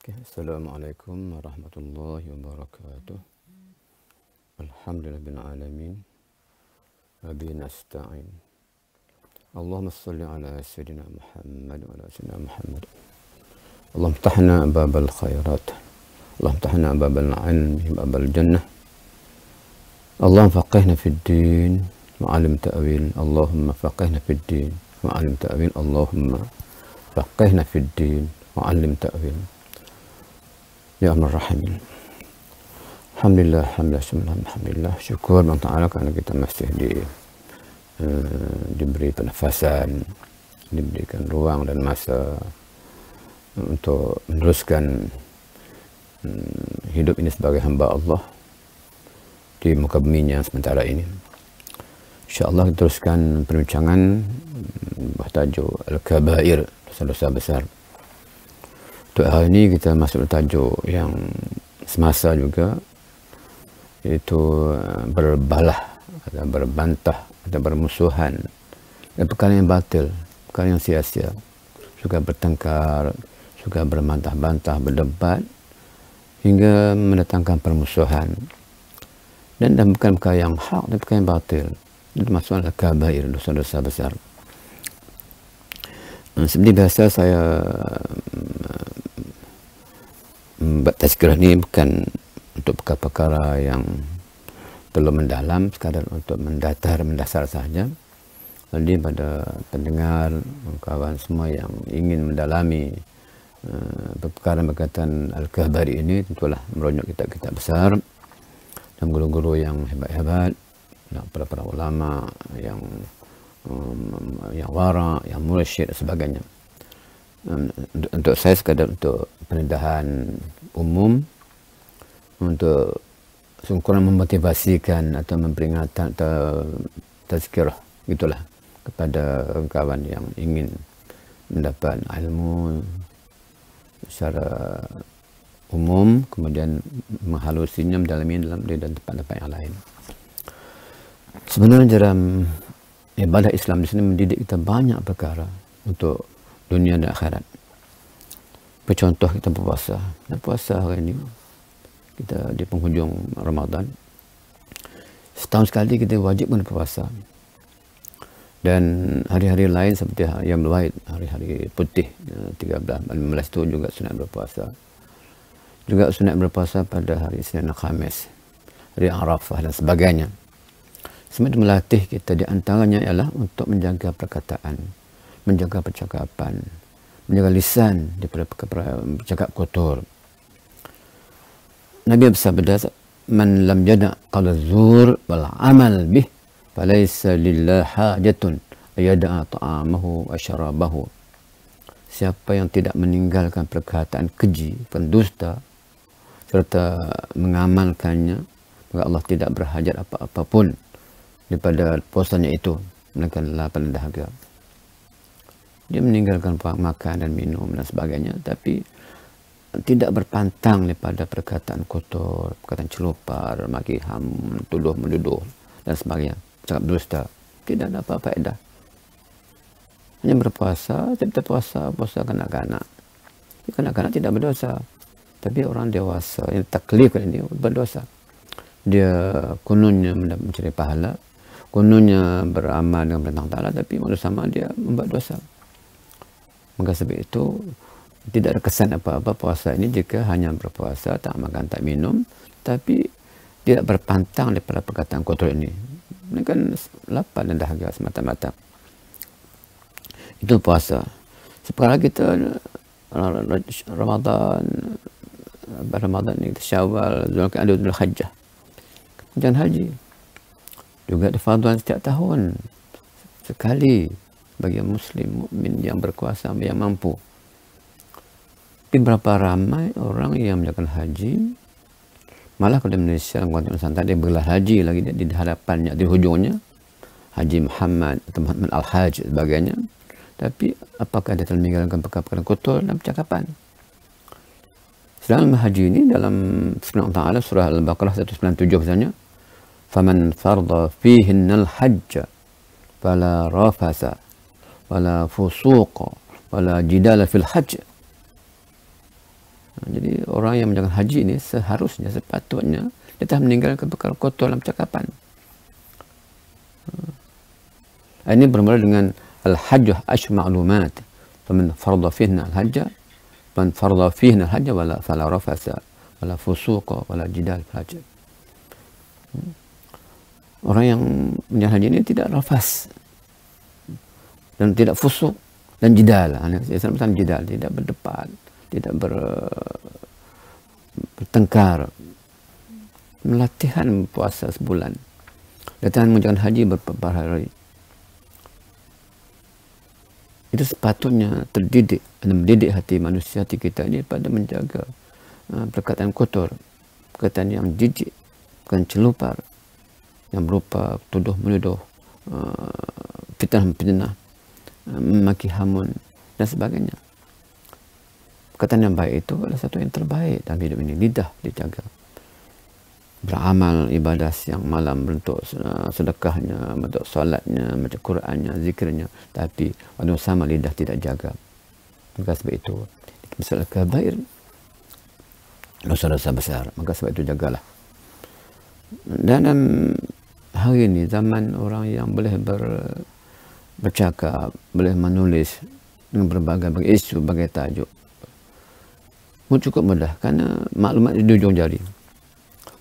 Assalamualaikum warahmatullahi wabarakatuh. Alhamdulillah bin alamin. Wabihi nasta'in. Allahumma salli ala sayyidina Muhammad wa ala sayyidina Muhammad. Allahumma ftahna babal khairat. Allahumma ftahna babal ilmi, babal jannah. Allahumma faqihna fid din wa alim ta'wil. Allahumma faqihna fid din wa alim ta'wil. Allahumma faqihna fid din wa alim ta'wil. Ya Ar-Rahimin. Alhamdulillah, alhamdulillah, syukur bang Ta'ala karena kita masih diberi pernafasan, diberikan ruang dan masa untuk meneruskan hidup ini sebagai hamba Allah di muka buminya sementara ini. InsyaAllah kita teruskan perbincangan bertajuk Al-Kabair, dosa-dosa besar. Untuk hari ini kita masuk ke tajuk yang semasa juga, iaitu berbalah atau berbantah atau bermusuhan dan perkara yang batil, perkara yang sia-sia, suka bertengkar, suka berbantah-bantah, berdebat hingga mendatangkan permusuhan, dan bukan perkara yang hak tapi perkara yang batil. Itu maksudnya kabair, dosa-dosa besar. Seperti biasa saya buat tazkirah ni bukan untuk perkara-perkara yang perlu mendalam, sekadar untuk mendasar saja. Jadi pada pendengar, kawan semua yang ingin mendalami perkara berkaitan Al-Kabair ini, tentulah merujuk kitab-kitab besar dan guru-guru yang hebat-hebat, para ulama yang wara, yang mursyid dan sebagainya. Untuk saya sekadar untuk pendedahan umum, untuk kurang memotivasikan atau memperingatan atau tazkirah gitulah kepada kawan yang ingin mendapat ilmu secara umum, kemudian menghalusinya, mendalami dalam tempat-tempat yang lain. Sebenarnya dalam ibadah Islam di sini mendidik kita banyak perkara untuk dunia dan akhirat. Contoh kita berpuasa. Dan puasa hari ini kita di penghujung Ramadan. Setahun sekali kita wajib berpuasa. Dan hari-hari lain seperti Ayyamul Waid, hari-hari putih 13, 15 itu juga sunat berpuasa. Juga sunat berpuasa pada hari Isnin dan Khamis, hari Arafah dan sebagainya. Semua itu melatih kita, di antaranya ialah untuk menjaga perkataan, menjaga percakapan, menjaga lisan daripada bercakap kotor. Nabi bersabda, "Man lam yada' qawla zur wal amal bih, falaysa lillahi hajatun yada'a ta'amahu wa syarabahu." Siapa yang tidak meninggalkan perkataan keji, pendusta, serta mengamalkannya, maka Allah tidak berhajat apa-apapun daripada puasanya itu, melainkan lapar dan dahaga. Dia meninggalkan makan dan minum dan sebagainya, tapi tidak berpantang daripada perkataan kotor, perkataan celupar, maki ham, tuduh menuduh dan sebagainya, cakap dusta. Tidak ada apa-apa faedah. Hanya berpuasa, kita puasa kanak-kanak. Kanak-kanak tidak berdosa, tapi orang dewasa yang taklif ini berdosa. Dia kononnya mencari pahala, kononnya beramal dengan perintah Ta'ala, tapi maksud sama dia membuat dosa. Maka sebab itu tidak ada kesan apa-apa puasa ini jika hanya berpuasa, tak makan, tak minum, tapi tidak berpantang daripada perkataan kotor ini. Ini kan lapar dan dahaga semata-mata. Itu puasa. Sekarang kita Ramadan ini Syawal, Zulqa'dah, Dzulhijjah. Kemudian haji. Juga ada farduan setiap tahun sekali bagi muslim mukmin yang berkuasa, yang mampu. Tapi berapa ramai orang yang melakukan haji, malah kalau di Malaysia, Nusantara, dia bergelar haji lagi di hadapannya, di hujungnya Haji Muhammad atau Muhammad Al-Hajj sebagainya. Tapi apakah dia telah meninggalkan perkara-perkara kotor dan percakapan? Sedangkan haji ini dalam firman Allah Ta'ala surah Al-Baqarah 197 misalnya, "Faman farda fihinnal hajja fala rafasa wala fusuqa wala jidala fil hajj." Jadi orang yang menjalankan haji ini seharusnya, sepatutnya dia telah meninggalkan perkara kotor dalam percakapan. Ini bermula dengan al-hajj asyhur ma'lumat. Faman farada fihinna al-hajj, man farada fihinna al-hajj wala fala rafasa wala fusuqa wala jidal fil hajj. Orang yang menjalankan haji ini tidak rafas dan tidak fusuk dan jidal. Islam pesan jidal, tidak berdebat, tidak bertengkar. Melatihan puasa sebulan, latihan menjalankan haji beberapa hari. Itu sepatutnya terdidik dan mendidik hati manusia, hati kita ini pada menjaga perkataan kotor, perkataan yang jijik, bukan celupar, yang berupa tuduh menuduh, fitnah, memaki hamun dan sebagainya. Perkataan yang baik itu adalah satu yang terbaik dalam hidup ini. Lidah dijaga, beramal ibadah siang malam, bentuk sedekahnya, bentuk solatnya, baca Qurannya, zikirnya, tapi pada sama lidah tidak jaga. Maka sebab itu masalah kabair, dosa-dosa besar, maka sebab itu jagalah. Dalam hari ini zaman orang yang boleh bercakap, boleh menulis dengan berbagai isu, berbagai tajuk, cukup mudah kerana maklumat di ujung jari.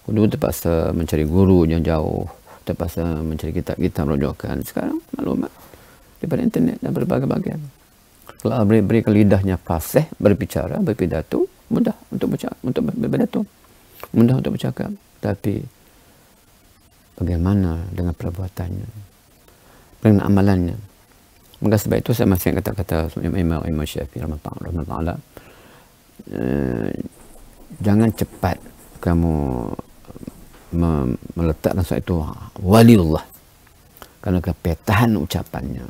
Dulu terpaksa mencari guru yang jauh, terpaksa mencari kitab-kitab rujukan. Sekarang maklumat daripada internet dan berbagai-bagai. Kalau berikan lidahnya fasih berbicara, berpidato, mudah untuk berpidato, mudah untuk bercakap. Tapi bagaimana dengan perbuatannya, dengan amalannya? Maka sebab itu saya masih kata-kata Imam Syafi'i rahimahullah, jangan cepat kamu meletakkan sesuatu waliullah karena kepetahan ucapannya,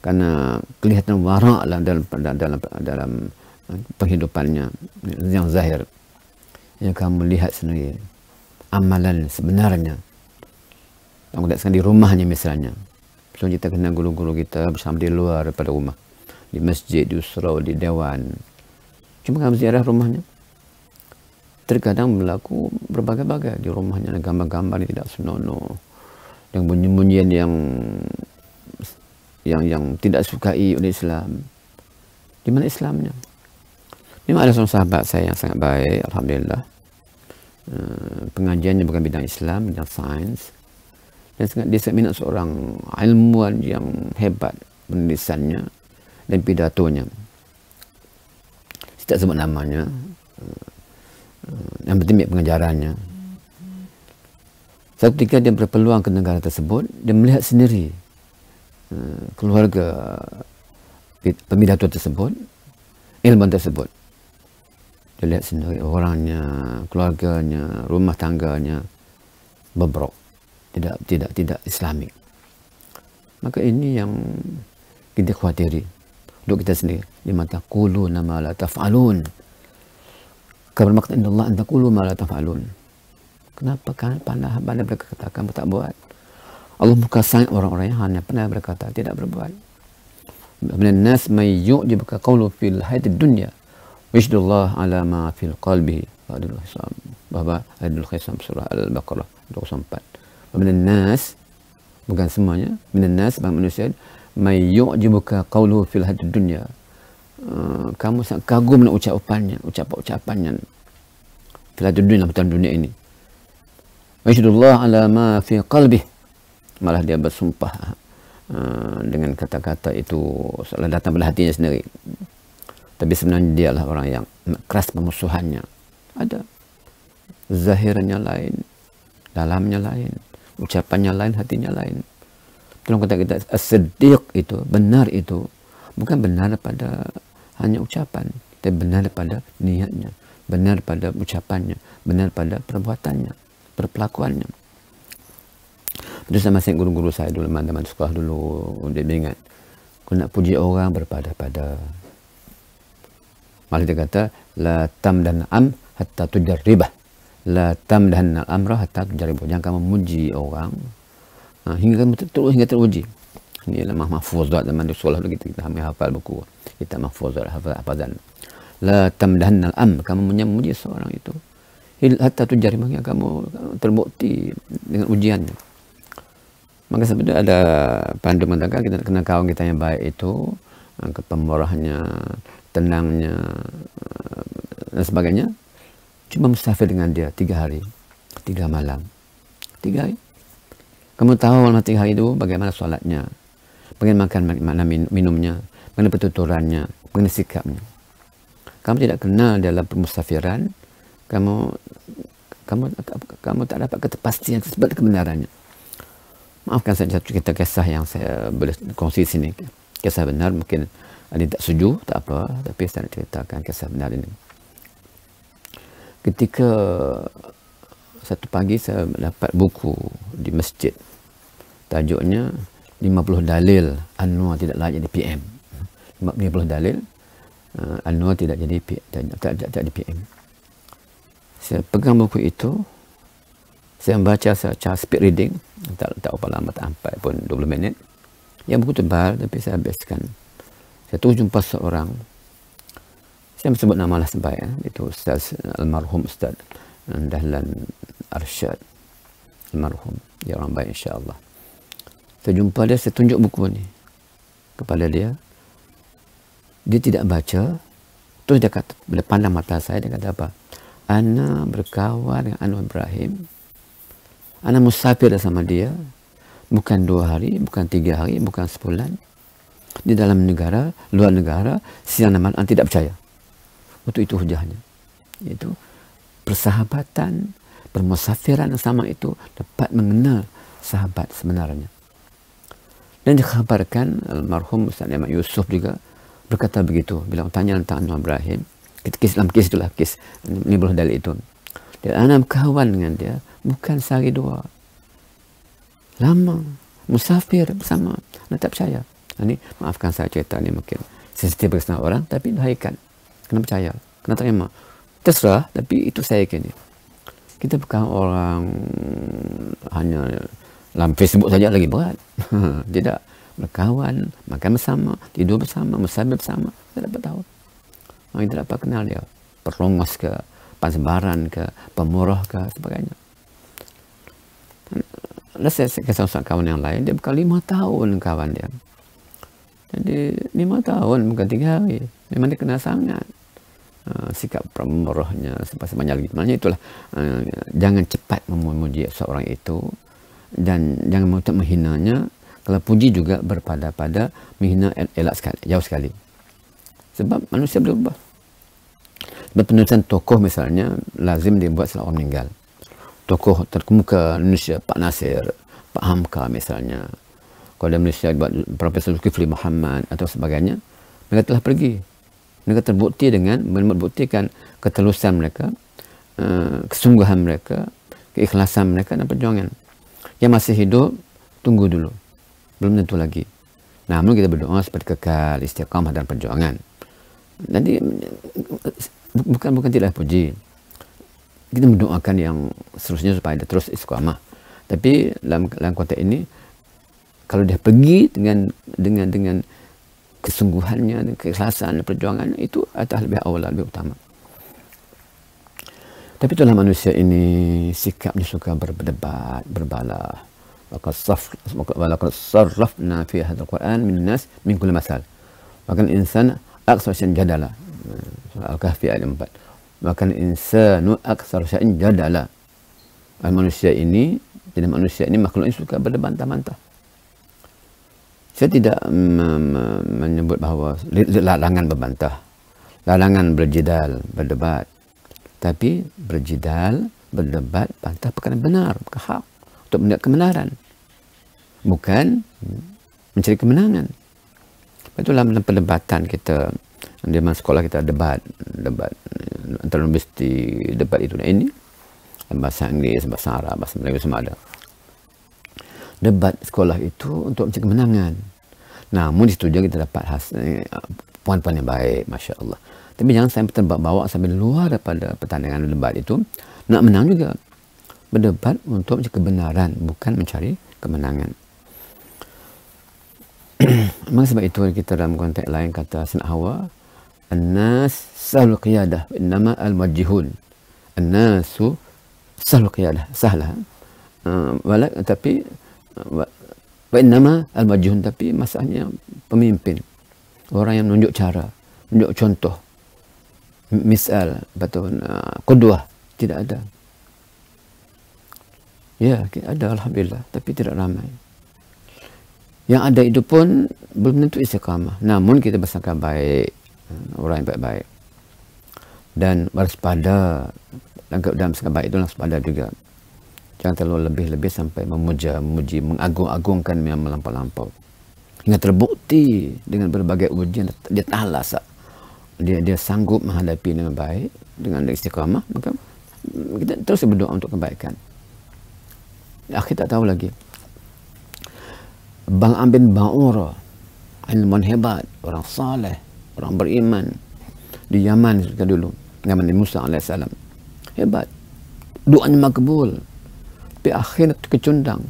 karena kelihatan warak dalam penghidupannya yang zahir. Yang kamu lihat sendiri amalan sebenarnya. Kamu lihat di rumahnya misalnya. So kita kenal guru-guru kita bersama di luar daripada rumah, di masjid, di surau, di dewan. Cuma kamu ziarah rumahnya. Terkadang berlaku berbagai-bagai di rumahnya, gambar-gambar yang tidak senonoh, dengan bunyi-bunyian yang tidak sukai oleh Islam. Di mana Islamnya? Ini ada seorang sahabat saya yang sangat baik, alhamdulillah. Pengajiannya bukan bidang Islam, bidang sains. Dan dia sangat minat seorang ilmuwan yang hebat penulisannya dan pidatonya. Saya tak sebut namanya. Yang penting pengajarannya. Satu ketika dia berpeluang ke negara tersebut, dia melihat sendiri keluarga pemidato tersebut, ilmuwan tersebut. Dia lihat sendiri orangnya, keluarganya, rumah tangganya bobrok, tidak Islamik. Maka ini yang kita khawatiri untuk kita sendiri. Lima taquluna ma la taf'alun. Kabar makna inna Allah an taqulu ma la taf'alun. Kenapa kan pandai berkata kamu tak buat? Allah muka sayang orang-orang yang hanya pandai berkata tidak berbuat. Minan nas may yu'jibuka qawlu fil hayatid dunya wa yashhadullah ala ma fil qalbihi. Bahwa Adul Khisam surah Al-Baqarah 24. Minan nas, bukan semuanya, minan nas bang manusia, may yu'jibuka qawlu fil hayatid dunya. Kamu sangat kagum dengan ucapannya pada dunia ini. Wasyadullah ala ma fi qalbih, malah dia bersumpah dengan kata-kata itu seolah datang pada hatinya sendiri, tapi sebenarnya dia adalah orang yang keras pemusuhannya. Ada zahirnya lain, dalamnya lain, ucapannya lain, hatinya lain. Kalau kata kita as-siddiq itu benar, itu bukan benar pada hanya ucapan, tapi benar pada niatnya, benar pada ucapannya, benar pada perbuatannya, perpelakuannya. Itu sama saya guru-guru saya dulu, teman-teman sekolah dulu, dia ingat, kau nak puji orang berpada-pada. Malah dia kata, la tamdan am hatta tujarribah, la tamdan al-amra hatta tujarribah. Jangan kamu memuji orang hingga teruji. Ini adalah mahfuzat zaman di sekolah dulu, kita hafal buku kita mahfuzat, hafazan. La tamdahannal am, kamu memuji seorang itu hatta tujari, kamu terbukti dengan ujiannya. Maka sebenarnya ada pandu mengatakan kita kena kawan kita yang baik itu, pemurahnya, tenangnya, dan sebagainya. Cuma musafir dengan dia 3 hari 3 malam. 3 hari. Kamu tahu dalam 3 hari itu bagaimana solatnya, bagaimana makan minumnya, bagaimana pertuturannya, bagaimana sikapnya. Kamu tidak kenal dalam permusafiran, kamu tak dapat kepastian sebab kebenarannya. Maafkan saya satu kisah yang saya boleh kongsi sini. Kisah benar, mungkin ada yang tak setuju, tak apa, tapi saya nak ceritakan kisah benar ini. Ketika satu pagi saya dapat buku di masjid, tajuknya 50 dalil Anwar tidak layak jadi PM. 50 dalil Anwar tidak jadi PM. Saya pegang buku itu, saya membaca secara speed reading, tak apa lama, tak sampai pun 20 minit. Ya, buku tebal, tapi saya habiskan. Saya tu jumpa seorang, saya sebut nama lah sampai, itu Ustaz almarhum Ustaz Dahlan Arsyad almarhum, dia orang baik insya-Allah. Saya jumpa dia, saya tunjuk buku ni kepada dia. Dia tidak baca. Terus dia kata, bila pandang mata saya, dia kata apa? Ana berkawan dengan Anwar Ibrahim. Ana musafir sama dia. Bukan 2 hari, bukan 3 hari, bukan sebulan. Di dalam negara, luar negara, siang dan malam, tidak percaya. Untuk itu hujahnya. Itu persahabatan, permusafiran yang sama itu dapat mengenal sahabat sebenarnya. Dan dikhabarkan almarhum Ustaz Ahmad Yusuf juga berkata begitu bila tanya tentang Anwar Ibrahim. Dalam kes itulah, kes 50 dalil itu. Dan anak kawan dengan dia bukan sehari 2. Lama, musafir bersama. Anda tak percaya. Ini maafkan saya cerita ni mungkin sensitif bagi setengah orang, tapi baikkan. Kena percaya, kena terima. Terserah, tapi itu saya kini. Kita bukan orang hanya dalam Facebook saja lagi berat. Tidak. Berkawan, makan bersama, tidur bersama, musafir bersama. Kita dapat tahu. Kita dapat kenal dia. Perlongos ke, pansebaran ke, pemurah ke, sebagainya. Lalu saya kisah seorang kawan yang lain, dia bukan 5 tahun kawan dia. Jadi 5 tahun, bukan 3 hari. Memang dia kenal sangat. Sikap pemurahnya, sebanyak lagi. Maknanya itulah, jangan cepat memuji seorang itu. Dan jangan menghinanya. Kalau puji juga berpada menghina, elak sekali, jauh sekali. Sebab manusia berubah. Sebab penulisan tokoh misalnya, lazim dibuat setelah orang meninggal. Tokoh terkemuka Indonesia, Pak Nasir, Pak Hamka misalnya. Kalau ada Malaysia buat Profesor Zulkifli Muhammad atau sebagainya, mereka telah pergi. Mereka terbukti dengan membuktikan ketulusan mereka, kesungguhan mereka, keikhlasan mereka dan perjuangan. Yang masih hidup, tunggu dulu. Belum tentu lagi. Namun kita berdoa seperti kekal, istiqamah dan perjuangan. Jadi bukan tidak puji. Kita mendoakan yang seterusnya supaya dia terus istiqamah. Tapi dalam konteks ini, kalau dia pergi dengan kesungguhannya, keikhlasan, perjuangannya, itu adalah lebih awal, lebih utama. Tapi itulah manusia ini, sikapnya suka berdebat, berbalah. Walaqad sarrafna fi hadzal Qur'an min nas min kulli masal. Bahkan insan aktsar syai'in jadala. Al-Kahfi ayat 4. Bahkan insanu aktsar syai'in jadala. Manusia ini, jadi manusia ini makhluk ini suka berbantah-bantah. Saya tidak menyebut bahawa larangan berbantah, larangan berjidal, berdebat. Tapi berjidal, berdebat, bantah perkara benar, perkara hak, untuk mendapat kebenaran. Bukan mencari kemenangan. Itulah dalam perdebatan kita, di mana sekolah kita debat antara universiti, debat itu dan ini, bahasa Inggeris, bahasa Arab, bahasa Melayu semua ada. Debat sekolah itu untuk mencari kemenangan. Namun di situ juga kita dapat puan-puan yang baik, Masya Allah. Tapi jangan sampai terbawa sampai luar daripada pertandingan debat itu. Nak menang juga. Berdebat untuk mencari kebenaran, bukan mencari kemenangan. Memang sebab itu kita dalam konteks lain kata Sayyidina Hawa, An-nas sahlul qiyadah, innama al-muwajjihun. An-nasu sahlul qiyadah, sahlah. Tapi wa innama al-muwajjihun, tapi masalahnya pemimpin. Orang yang menunjuk cara, menunjuk contoh. Misal, betul, qudwah, tidak ada. Ya, ada alhamdulillah, tapi tidak ramai. Yang ada itu pun belum tentu istiqamah. Namun kita bersangka baik, orang yang baik-baik. Dan waspada, dalam bersangka baik itu waspada juga. Jangan terlalu lebih-lebih sampai memuji, mengagung-agungkan yang melampau-lampau. Hingga terbukti dengan berbagai ujian, dia tahan lasa. Dia sanggup menghadapi dengan baik, dengan istiqamah, maka kita terus berdoa untuk kebaikan. Kita tak tahu lagi. Bal'am bin Ba'ura, ilmuwan hebat, orang saleh, orang beriman di Yaman ketika dulu, zaman Musa AS. Hebat. Doanya makbul. Tapi akhirnya kecundang.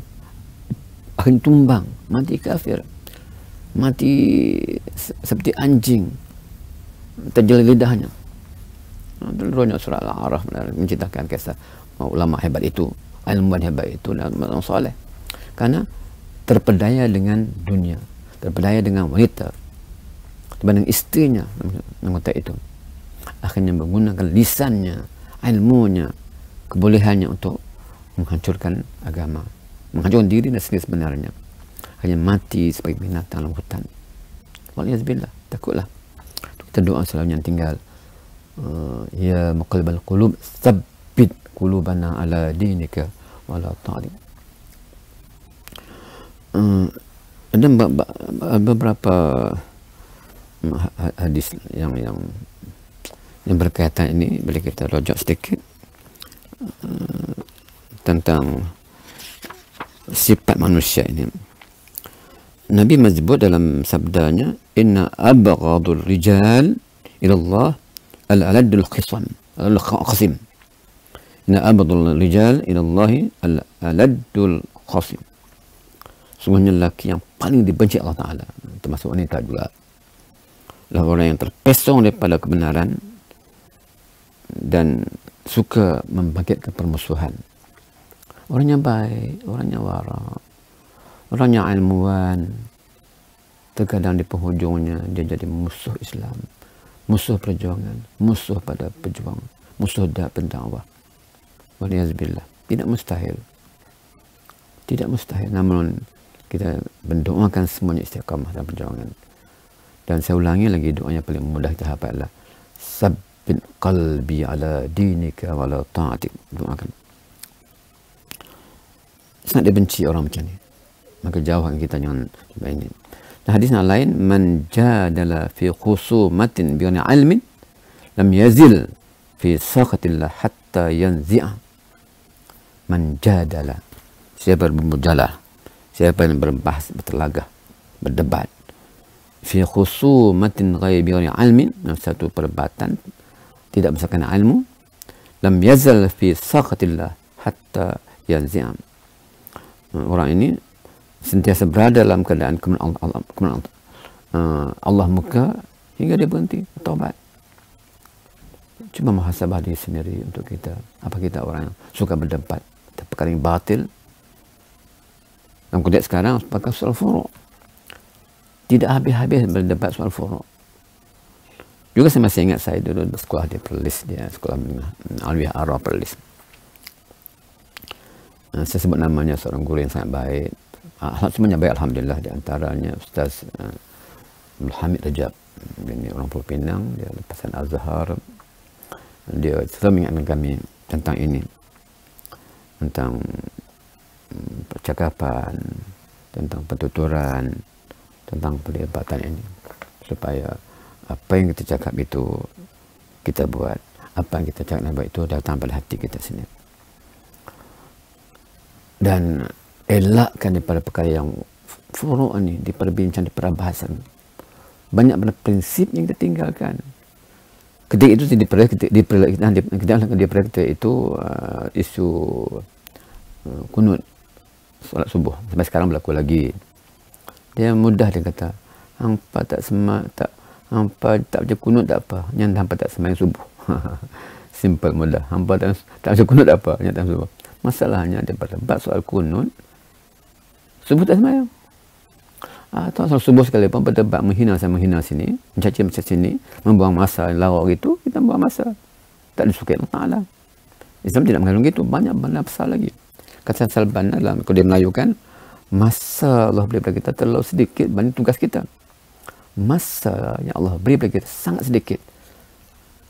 Akhirnya tumbang, mati kafir. Mati seperti anjing. Terjelit lidahnya. Dulunya surah Al-A'raf menceritakan kisah ulama hebat itu, ilmuwan hebat itu, dan orang soleh. Karena terpedaya dengan dunia, terpedaya dengan wanita, dibanding istrinya, wanita itu. Akhirnya menggunakan lisannya, ilmunya, kebolehannya untuk menghancurkan agama, menghancurkan diri dan sendiri sebenarnya. Hanya mati sebagai binatang dalam hutan. Waliyazbillah, takutlah. Kita doa selalu yang tinggal. Ya muqallibal qulub, tsabbit qulubana ala dinika wala ta'lim. Ada beberapa hadis yang berkaitan ini, boleh kita rojak sedikit tentang sifat manusia ini. Nabi menyebut dalam sabdanya, inna abghadur rijal ila Allah al-aladul qasim. Inna abghadul rijal ila Allah al-aladul qasim. Sungguhnya lelaki yang paling dibenci Allah Ta'ala, termasuk wanita juga, lah orang yang terpesong daripada kebenaran dan suka membangkitkan permusuhan. Orangnya baik, orangnya wara, orangnya ilmuwan, terkadang di penghujungnya dia jadi musuh Islam, musuh perjuangan, musuh pada pejuang, musuh pendakwah. Waliyazbillah. Tidak mustahil. Tidak mustahil. Namun kita mendoakan semuanya istiqamah dalam perjuangan. Dan saya ulangi lagi, doanya paling mudah kita hafal adalah sabbin qalbi ala dinika wala ta'atik. Doakan. Sangat dibenci orang macam ni, maka jauhkan kita jangan ini. Nah, hadis yang lain, man jadala fi khusumatin bi ilmin lam yazil fi saqatillah hatta yanzi'a. Man jadala, siapa bermujalah, siapa yang berbahas, bertelagah, berdebat, fi khusumatin ghaibi ilmin, satu perdebatan tidak berdasarkan ilmu, lam yazal fi saqatillah hatta yanzi'a. Orang ini sentiasa berada dalam keadaan kemenangan Allah muka hingga dia berhenti taubat. Cuma muhasabah diri sendiri untuk kita. Apa kita orang yang suka berdebat perkara yang batil? Dalam konteks sekarang pakai soal furu'. Tidak habis-habis berdebat soal furu'. Juga saya masih ingat saya dulu sekolah di Perlis, dia sekolah menengah Aliyah Arab Perlis. Saya sebut namanya seorang guru yang sangat baik. Semuanya baik alhamdulillah, di antaranya Ustaz Hamid Rajab. Ini orang Pulau Pinang, dia lepasan Azhar. Dia selalu mengingatkan kami tentang ini, tentang percakapan, tentang pertuturan, tentang perdebatan ini, supaya apa yang kita cakap itu kita buat, apa yang kita cakap itu datang pada hati kita sendiri. Dan elakkan daripada perkara yang furu' ini, diperbincang, diperbahasan. Banyak pada prinsip yang kita tinggalkan. Ketika itu kita itu isu kunut solat subuh sampai sekarang berlaku lagi. Dia mudah, dia kata, hampa tak Hampa tak baca kunut tak apa, yang hampa tak sembahyang subuh. Simple, mudah. Hampa tak baca kunut tak apa, yang tak subuh. Masalahnya daripada bab soal kunut, subuh tak sembahyang. Atau soal subuh sekali pun berdebat menghina sana menghina sini, mencaci macam sini, membuang masa lawak gitu, kita buang masa. Tak disukai Allah Ta'ala. Islam tidak mengandung gitu, banyak besar lagi. Kata Salban dalam Kode Melayu kan, masa Allah beri kepada kita terlalu sedikit banding tugas kita. Masa yang Allah beri kepada kita sangat sedikit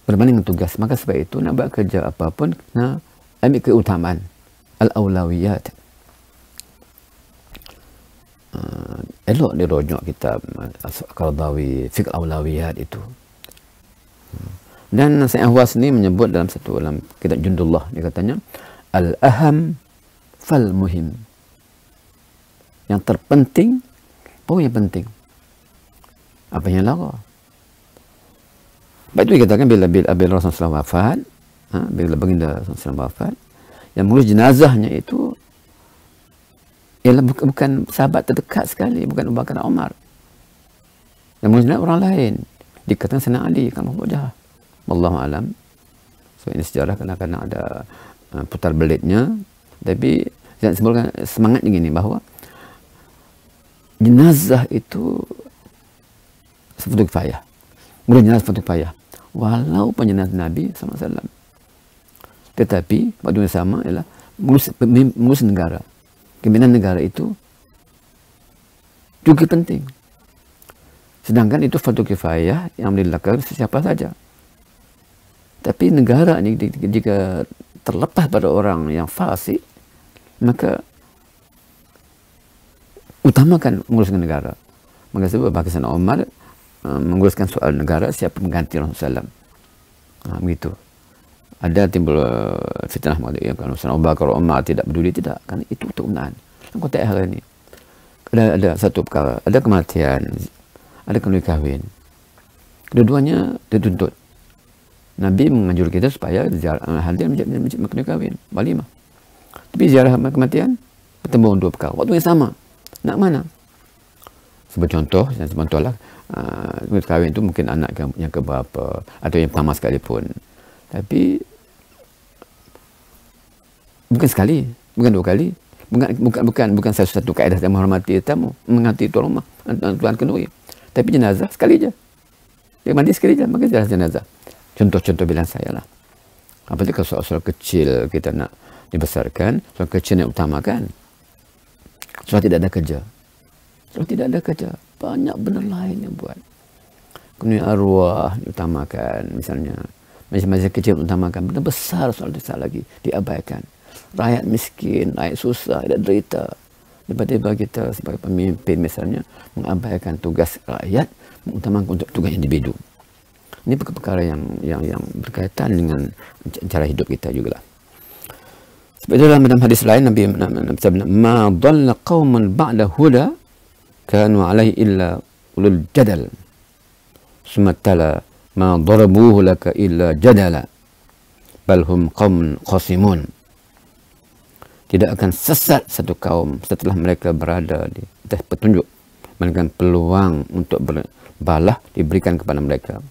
berbanding dengan tugas. Maka sebab itu nak buat kerja apapun kena ambil keutamaan al-awlawiyat. Elok dirojok kitab Al-Qaradawi Fiqh Awlawiyat itu. Dan Syekh Ahwas ni menyebut dalam kitab Jundullah, dia katanya al-aham fal muhim. Yang terpenting apa yang penting, apa yang lara. Baik itu dikatakan bila Rasulullah SAW wafat, bila baginda Rasulullah SAW wafat, yang mengurus jenazahnya itu ialah bukan sahabat terdekat sekali, bukan Abu Bakar Umar. Yang mengurus jenazah orang lain, dikatakan Sayyidina Ali kan Abu Jahal. Wallahu alam. So ini sejarah kadang-kadang ada putar belitnya, tapi saya sebutkan semangatnya gini bahawa jenazah itu fardu kifayah. Mengurus jenazah fardu kifayah. Walaupun jenazah Nabi SAW. Tetapi pada yang sama ialah mengurus negara. Pimpinan negara itu juga penting. Sedangkan itu fardu kifayah yang boleh dilakukan siapa saja. Tapi negara ni jika terlepas pada orang yang fasik, maka utamakan menguruskan negara. Maka sebab Sayyidina Umar menguruskan soal negara, siapa mengganti Rasulullah SAW. Begitu. Ada timbul fitnah kalau Sayyidina Abu Bakar Umar tidak peduli, tidak. Kan itu kegunaan. Konteks hari ini. Ada satu perkara, ada kematian, ada kahwin. Kedua-duanya dituntut. Nabi menganjur kita supaya hadir menjadi kahwin, walimah. Tapi ziarah kematian bertemu dua perkara. Waktu yang sama. Nak mana? Sebagai contoh lah, kahwin itu mungkin anak yang keberapa atau yang pertama sekalipun. Tapi bukan sekali, bukan dua kali, bukan satu kaedah yang menghormati tetamu, menghormati tuan rumah, tuan kenduri. Tapi jenazah sekali je. Dia mandi sekali je, maka jenazah. Contoh-contoh bilang saya lah. Apalagi kalau soal-soal kecil kita nak dibesarkan, soal kecil yang utamakan. Soal tidak ada kerja. Soal tidak ada kerja, banyak benda lain yang buat. Kemudian arwah diutamakan, misalnya. Macam-macam kecil utamakan, benda besar soal besar lagi diabaikan. Rakyat miskin, rakyat susah, tidak derita. Tiba-tiba kita sebagai pemimpin misalnya mengabaikan tugas rakyat, mengutamakan untuk tugas individu. Ini perkara yang berkaitan dengan cara hidup kita juga lah. Sebab itu dalam hadis lain Nabi bersabda, "Ma dhalla qauman ba'da huda kanu 'alaihi illa ulul jadal." Sumatala ma darabuhu laka illa jadala bal hum qaumun qasimun. Tidak akan sesat satu kaum setelah mereka berada di atas petunjuk, melainkan peluang untuk berbalah diberikan kepada mereka.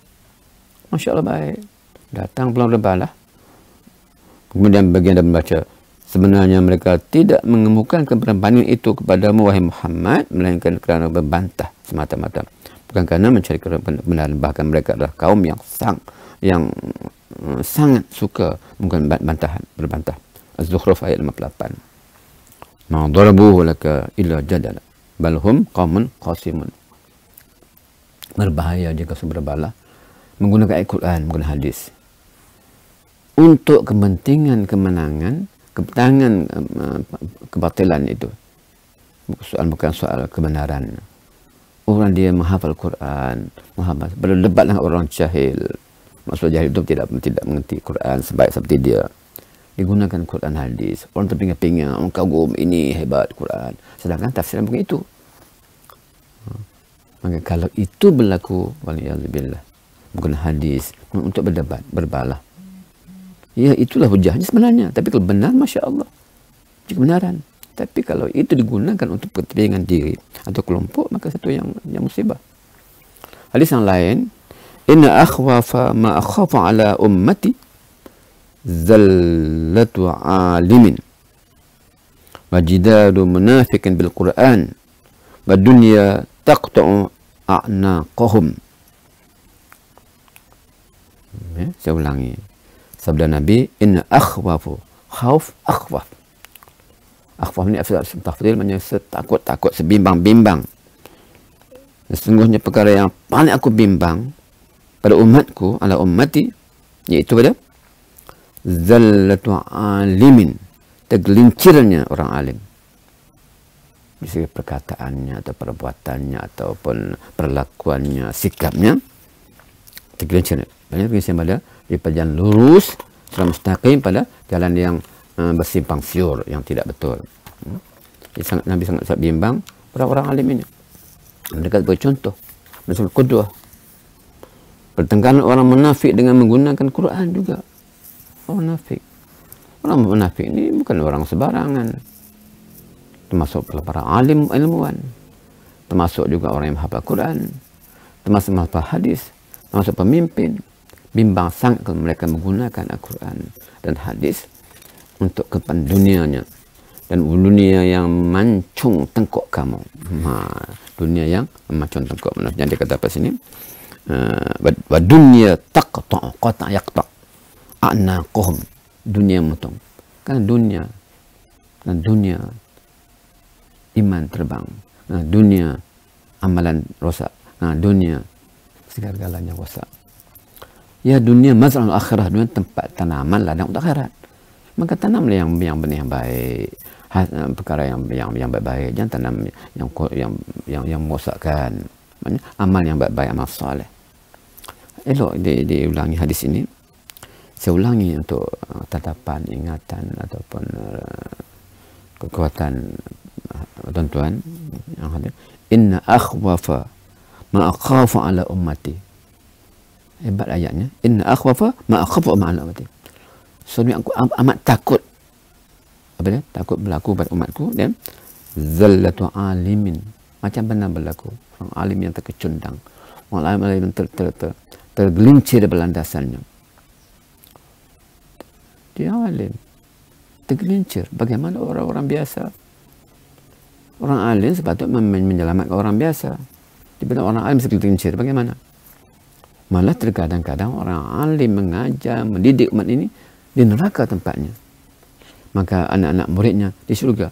Masya Allah baik. Datang peluang berbalah. Kemudian bagian dia membaca, sebenarnya mereka tidak mengemukakan perbandingan itu kepadamu wahai Muhammad, melainkan kerana berbantah semata-mata. Bukan kerana mencari kebenaran. Bahkan mereka adalah kaum yang sangat suka menggunakan bantahan, berbantah. Az-Zukhruf ayat 58. Ma darabuhu laka illa jadala bal hum qaumun qasimun. Berbahaya jika berbalah menggunakan ayat Quran, menggunakan hadis untuk kepentingan kemenangan, kebatilan itu. Bukan soal kebenaran. Orang dia menghafal Quran, berdebat dengan orang jahil. Maksud jahil itu tidak mengerti Quran sebaik seperti dia. Digunakan Quran hadis. Orang terpinga-pinga, orang kagum, ini hebat Quran. Sedangkan tafsiran bukan itu. Maka kalau itu berlaku, waliyahzubillah, bukan hadis, untuk berdebat, berbalah. Ya, itulah hujahnya sebenarnya. Tapi kalau benar, Masya Allah. Jika kebenaran. Tapi kalau itu digunakan untuk kepentingan diri atau kelompok, maka satu yang musibah. Hadis yang lain, inna akhwafa ma akhafa ala ummati zallatu alimin wa jidadu munafiqin bil Qur'an wa dunya taqta'u a'naqahum. Saya ulangi. Sabda Nabi, inna akhwafu, khauf akhwaf. Akhwaf ni tafsir maknanya setakut-takut, sebimbang-bimbang. Sesungguhnya perkara yang paling aku bimbang pada umatku, ala ummati, iaitu pada zallatu alimin, tergelincirnya orang alim. Di segi perkataannya atau perbuatannya ataupun perlakuannya, sikapnya, tergelincir. Banyak tergelincir pada di jalan lurus, secara mustaqim pada jalan yang bersimpang siur, yang tidak betul. Nabi sangat bimbang pada orang alim ini. Mereka sebagai contoh, mereka sebagai qudwah. Pertengkaran orang munafik dengan menggunakan Quran juga. Orang munafik ini bukan orang sebarangan. Termasuk para alim ilmuwan. Termasuk juga orang yang menghafal Quran. Termasuk menghafal hadis. Termasuk pemimpin. Bimbang sangat kalau mereka menggunakan Al-Quran dan hadis untuk kepentingan dunianya. Dan dunia yang mancung tengkok kamu. Dunia yang mancung tengkok. Jadi dia kata apa sini? Wa dunia taqta' qata' yaqta' a'naqahum. Dunia motong. Kan dunia iman terbang. Dunia amalan rosak. Dunia segala-galanya rosak. Ya, dunia mazra'ul akhirah, dunia tempat tanaman ladang untuk akhirat. Maka tanamlah yang benih yang baik, perkara yang baik-baik. Jangan tanam yang merosakkan. Amal yang baik-baik, amal soleh. Elok diulangi hadis ini. Saya ulangi untuk tatapan, ingatan ataupun kekuatan tuan-tuan yang hadir. Inna akhwafa ma akhafu ala ummati. Hebat ayatnya. Inna akhwafa ma akhafu ala ummati. Sebenarnya aku amat takut. Apa dia? Takut berlaku pada umatku. Dan zallatu alimin. Macam benar berlaku. Orang alim yang terkecundang. Orang alim yang tergelincir dari landasannya. Dia alim. Tergelincir. Bagaimana orang-orang biasa? Orang alim sepatutnya menyelamatkan orang biasa. Tiba-tiba orang alim tergelincir. Bagaimana? Malah terkadang-kadang orang alim mengajar, mendidik umat ini di neraka tempatnya. Maka anak-anak muridnya di surga.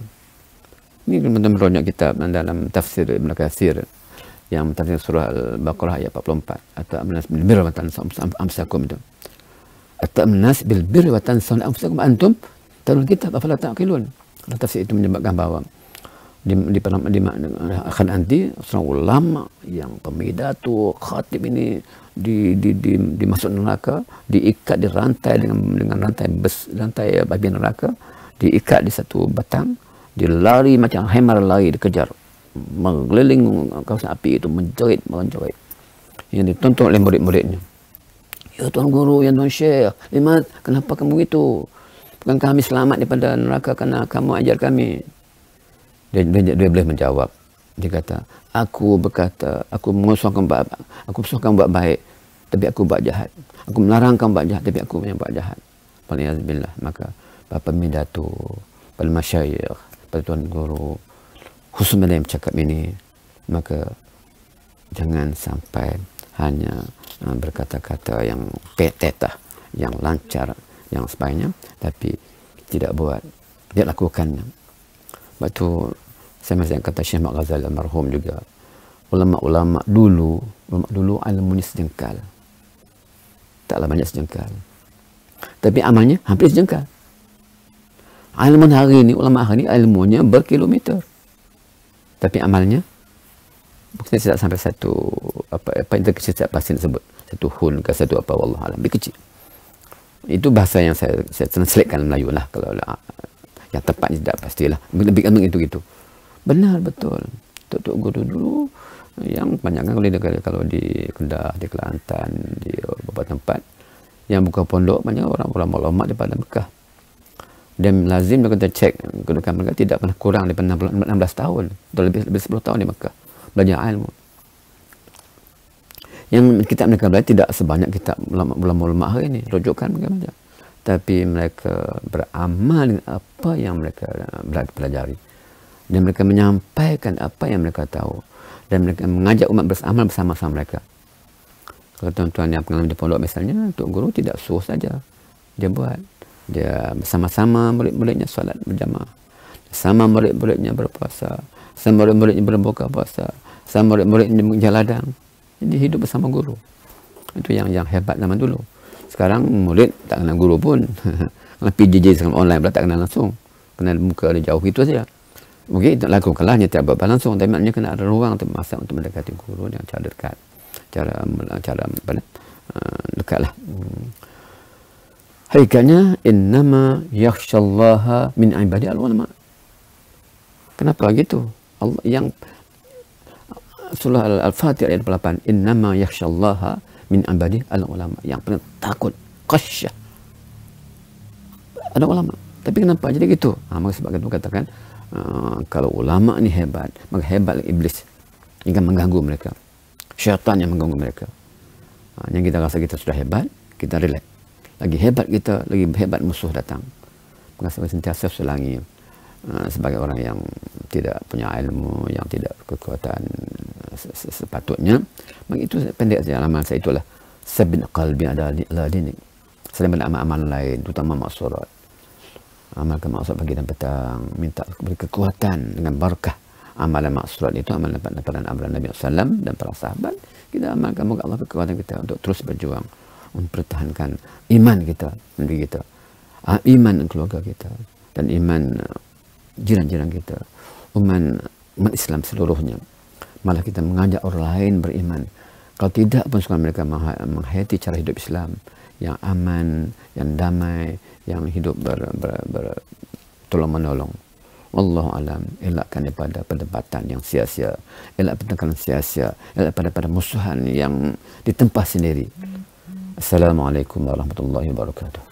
Ini teman-teman banyak kitab dalam tafsir Ibn Katsir yang tafsir surah Al-Baqarah ayat 44 atau amnas bil birri wa tansawna anfusakum itu. At-amnas bil birri wa tansawna anfusakum antum talul kitab afala taqilun. Tafsir itu menyebabkan bahawa di akan nanti seorang ulama yang pemidato khatib ini dimasuk neraka, diikat di rantai dengan rantai babi neraka, diikat di satu batang, dilari macam hemar lari dikejar, mengeliling kawasan api itu, menjerit. Yang ditonton oleh murid-muridnya. Ya Tuan Guru, ya Tuan Syekh, Limat, kenapa kamu itu? Bukan kami selamat daripada neraka karena kamu ajar kami. Dia boleh menjawab. Dia kata, aku mengusulkan buat baik, tapi aku buat jahat. Aku melarang kamu buat jahat, tapi aku yang buat jahat. Waliyahzubillah. Maka Bapa Midato, pada masyayikh, pada Tuan Guru, khususnya yang cakap ini, maka jangan sampai hanya berkata-kata yang tetah, yang lancar, yang sebagainya, tapi tidak buat, dia lakukannya. Sebab tu saya masih kata Syekh Mat Ghazali almarhum juga, ulama dulu ilmunya sejengkal, taklah banyak sejengkal, tapi amalnya hampir sejengkal. Ilmu hari ini, ulama hari ini ilmunya berkilometer, tapi amalnya mungkin tidak sampai satu apa yang terkecil setiap pasien sebut, satu hun ke satu apa, wallahu alam, lebih kecil. Itu bahasa yang saya translatekan Melayu lah, kalau yang tepatnya tidak pastilah, lebih gitu. Benar betul. Tok guru dulu yang kebanyakan kalau di Kedah, di Kelantan, di beberapa tempat yang buka pondok, banyak orang ulama daripada Mekah. Dan lazim kita cek kedudukan mereka tidak pernah kurang daripada 16 tahun atau lebih 10 tahun di Mekah belajar ilmu. Yang kitab mereka belajar tidak sebanyak kitab ulama-ulama hari ini, rujukan mereka belajar. Tapi mereka beramal dengan apa yang mereka pelajari. Dan mereka menyampaikan apa yang mereka tahu. Dan mereka mengajak umat beramal bersama-sama mereka. Kalau tuan-tuan yang pengalaman di pondok misalnya, Tok Guru tidak suruh saja. Dia buat. Dia bersama-sama murid-muridnya solat berjamaah. Sama murid-muridnya berpuasa. Sama murid-muridnya berbuka puasa. Sama murid-muridnya menjaladang. Jadi hidup bersama guru. Itu yang hebat zaman dulu. Sekarang murid tak kenal guru pun. Kalau PJJ sekarang online pula tak kenal langsung. Kenal muka dia jauh itu saja. Mungkin itu lakukanlah hanya tiap apa langsung. Tapi maknanya kena ada ruang untuk masa untuk mendekati guru dengan cara dekat. Cara apa dekatlah. Hakikatnya innama yakhshallaha min ibadi al-ulama. Kenapa gitu? Allah yang surah Al-Fatihah ayat 8, innama yakhshallaha min ibadi al-ulama. Yang paling takut, khasyah, ada ulama. Tapi kenapa jadi gitu? Maka sebab itu katakan kalau ulama ni hebat, maka hebatlah iblis yang mengganggu mereka. Syaitan yang mengganggu mereka. Yang kita rasa kita sudah hebat, kita relax. Lagi hebat kita, lagi hebat musuh datang. Maka sentiasa selangi sebagai orang yang tidak punya ilmu, yang tidak kekuatan sepatutnya. Maka itu pendek saja amalan saya itulah. Sabin qalbi ala dinik. Selain amal-amal lain, terutama maksurat. Amalkan maksurat pagi dan petang, minta kekuatan dengan barakah. Amalan maksurat itu amalan Nabi SAW dan para sahabat. Kita amalkan, moga Allah kekuatan kita untuk terus berjuang, mempertahankan iman kita, negeri kita, iman keluarga kita, dan iman jiran-jiran kita, umat Islam seluruhnya. Malah kita mengajak orang lain beriman. Kalau tidak pun sekarang mereka menghayati cara hidup Islam yang aman, yang damai, yang hidup tolong-menolong. Wallahu alam. Elakkan daripada perdebatan yang sia-sia, elak pertengkaran sia-sia, elak pada musuhan yang ditempah sendiri. Assalamualaikum warahmatullahi wabarakatuh.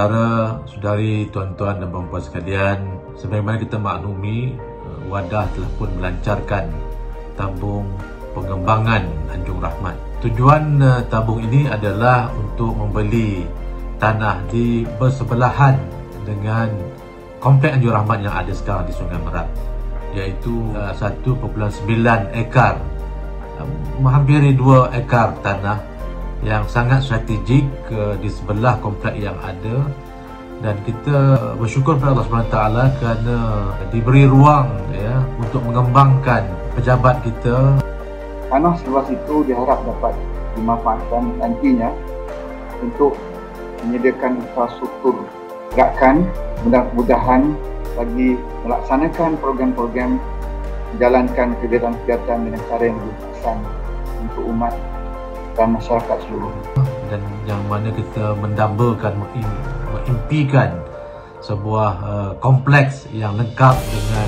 Saudara-saudari, tuan-tuan dan puan-puan sekalian, sebagaimana kita maklumi, Wadah telah pun melancarkan tabung pengembangan Anjung Rahmat. Tujuan tabung ini adalah untuk membeli tanah di bersebelahan dengan komplek Anjung Rahmat yang ada sekarang di Sungai Merak, iaitu 1.9 ekar, menghampiri 2 ekar tanah yang sangat strategik di sebelah komplek yang ada. Dan kita bersyukur kepada Allah SWT kerana diberi ruang untuk mengembangkan pejabat kita. Tanah seluas itu diharap dapat dimanfaatkan nantinya untuk menyediakan infrastruktur gerakan, mudah-mudahan bagi melaksanakan program-program, menjalankan kegiatan-kegiatan dengan cara yang lebih berkesan untuk umat dan masyarakat seluruhnya. Dan yang mana kita mendambakan, mengimpikan sebuah kompleks yang lengkap dengan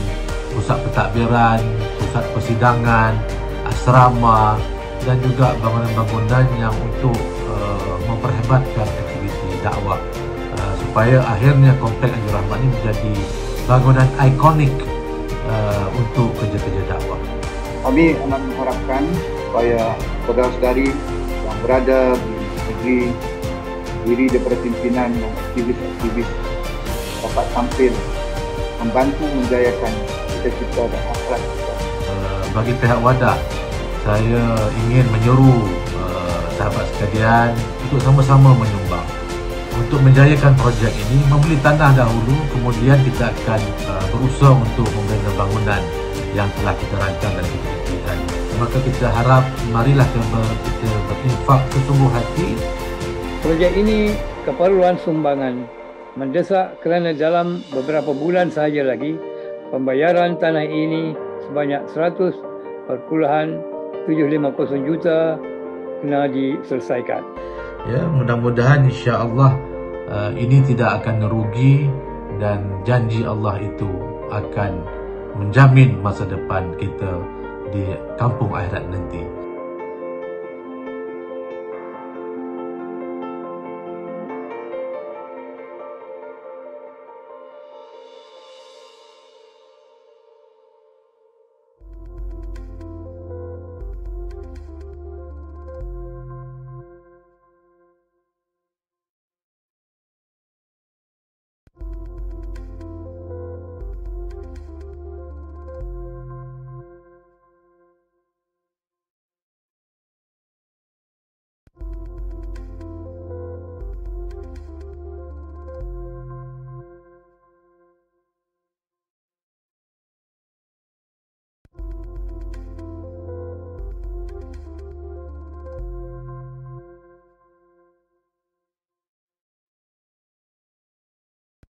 pusat pentadbiran, pusat persidangan, asrama dan juga bangunan-bangunan yang untuk memperhebatkan aktiviti dakwah supaya akhirnya kompleks Anjur Rahmat ini menjadi bangunan ikonik untuk kerja-kerja dakwah. Kami amat mengharapkan supaya saudara-saudari yang berada di negeri, diri daripada pimpinan dan aktivis-aktivis dapat tampil membantu menjayakan cita-cita dan hasrat kita. Bagi pihak Wadah, saya ingin menyuruh sahabat sekalian untuk sama-sama menyumbang untuk menjayakan projek ini. Membeli tanah dahulu, kemudian kita akan berusaha untuk membina bangunan yang telah kita rancang dan kita impikan. Maka kita harap marilah kita berinfak sesungguh hati. Projek ini keperluan sumbangan mendesak kerana dalam beberapa bulan sahaja lagi pembayaran tanah ini sebanyak 100,750 juta kena diselesaikan. Ya, mudah-mudahan insya-Allah ini tidak akan merugi dan janji Allah itu akan menjamin masa depan kita di kampung akhirat nanti.